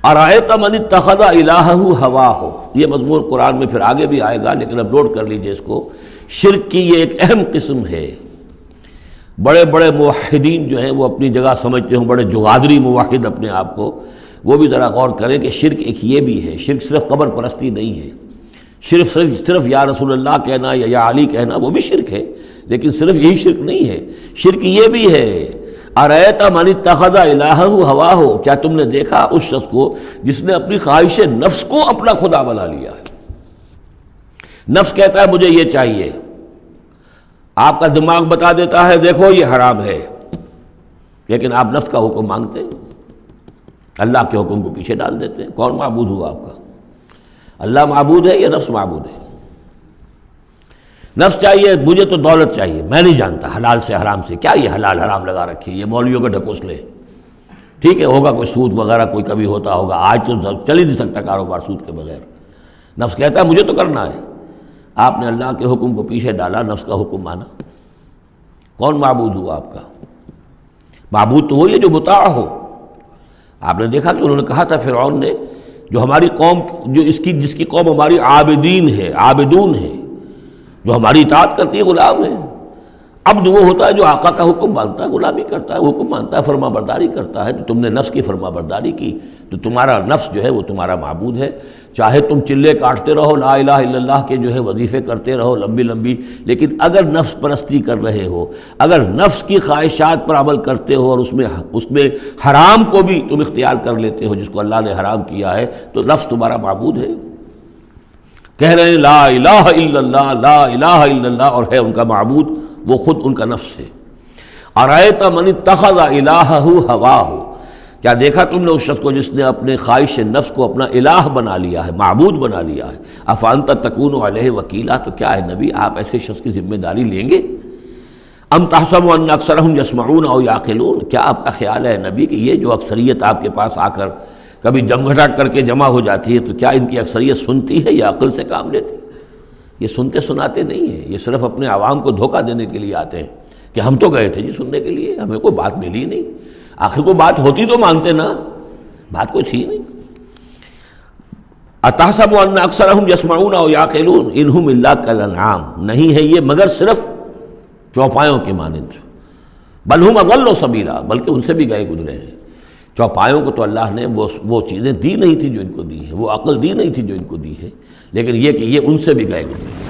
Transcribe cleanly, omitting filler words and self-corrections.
ارأیت من اتخذ الہہ ہواہ، یہ مضمون قرآن میں پھر آگے بھی آئے گا، لیکن اب نوٹ کر لیجئے اس کو، شرک کی یہ ایک اہم قسم ہے۔ بڑے بڑے موحدین جو ہیں وہ اپنی جگہ سمجھتے ہوں، بڑے جغادری موحد اپنے آپ کو، وہ بھی ذرا غور کریں کہ شرک ایک یہ بھی ہے۔ شرک صرف قبر پرستی نہیں ہے، صرف یا رسول اللہ کہنا یا علی کہنا وہ بھی شرک ہے، لیکن صرف یہی شرک نہیں ہے، شرک یہ بھی ہے۔ ارأیت من اتخذ الہہ ہواہ، کیا تم نے دیکھا اس شخص کو جس نے اپنی خواہش نفس کو اپنا خدا بنا لیا ہے؟ نفس کہتا ہے مجھے یہ چاہیے، آپ کا دماغ بتا دیتا ہے دیکھو یہ حرام ہے، لیکن آپ نفس کا حکم مانگتے ہیں، اللہ کے حکم کو پیچھے ڈال دیتے ہیں۔ کون معبود ہوا آپ کا؟ اللہ معبود ہے یا نفس معبود ہے؟ نفس چاہیے مجھے تو دولت چاہیے، میں نہیں جانتا حلال سے حرام سے، کیا یہ حلال حرام لگا رکھی ہے، یہ مولویوں کے ڈھکوسلے، ٹھیک ہے ہوگا کوئی سود وغیرہ کوئی کبھی ہوتا ہوگا، آج تو چل ہی نہیں سکتا کاروبار سود کے بغیر۔ نفس کہتا ہے مجھے تو کرنا ہے، آپ نے اللہ کے حکم کو پیچھے ڈالا، نفس کا حکم مانا۔ کون معبود ہوا آپ کا؟ معبود تو وہی ہے جو مطاع ہو۔ آپ نے دیکھا کہ انہوں نے کہا تھا فرعون نے، جو ہماری قوم جس کی قوم ہماری عابدین ہے، عابدون ہے، جو ہماری اطاعت کرتی ہے، غلام ہے۔ عبد وہ ہوتا ہے جو آقا کا حکم مانتا ہے، غلامی کرتا ہے، حکم مانتا ہے، فرما برداری کرتا ہے۔ تو تم نے نفس کی فرما برداری کی تو تمہارا نفس جو ہے وہ تمہارا معبود ہے۔ چاہے تم چلے کاٹتے رہو، لا الہ الا اللہ کے جو ہے وظیفے کرتے رہو لمبی لمبی، لیکن اگر نفس پرستی کر رہے ہو، اگر نفس کی خواہشات پر عمل کرتے ہو اور اس میں حرام کو بھی تم اختیار کر لیتے ہو جس کو اللہ نے حرام کیا ہے، تو نفس تمہارا معبود ہے۔ کہہ رہے ہیں لا الہ الا اللہ، لا الہ الا اللہ، اور ہے ان کا معبود وہ خود ان کا نفس ہے۔ ارأیت من اتخذ الہہ ہواہ، کیا دیکھا تم نے اس شخص کو جس نے اپنے خواہش نفس کو اپنا الہ بنا لیا ہے، معبود بنا لیا ہے۔ افانت تکون علیہ وکیلا، تو کیا ہے نبی آپ ایسے شخص کی ذمہ داری لیں گے؟ ام تحسب ان اکثرهم یسمعون او یعقلون، کیا آپ کا خیال ہے نبی کہ یہ جو اکثریت آپ کے پاس آ کر کبھی جمگھٹا کر کے جمع ہو جاتی ہے، تو کیا ان کی اکثریت سنتی ہے یا عقل سے کام لیتی ہے؟ یہ سنتے سناتے نہیں ہیں، یہ صرف اپنے عوام کو دھوکہ دینے کے لیے آتے ہیں کہ ہم تو گئے تھے جی سننے کے لیے، ہمیں کوئی بات ملی نہیں۔ آخر کوئی بات ہوتی تو مانتے نا، بات کوئی تھی نہیں۔ اتحسب ان اکثرهم یسمعون او یعقلون انہم الا کالانعام، نہیں ہے یہ مگر صرف چوپایوں کے مانند، بل ہم اضل سبیلا، بلکہ ان سے بھی گئے گزرے ہیں۔ چوپایوں کو تو اللہ نے وہ چیزیں دی نہیں تھی جو ان کو دی ہیں، وہ عقل دی نہیں تھی جو ان کو دی ہے، لیکن یہ کہ یہ ان سے بھی گئے گزرے ہیں۔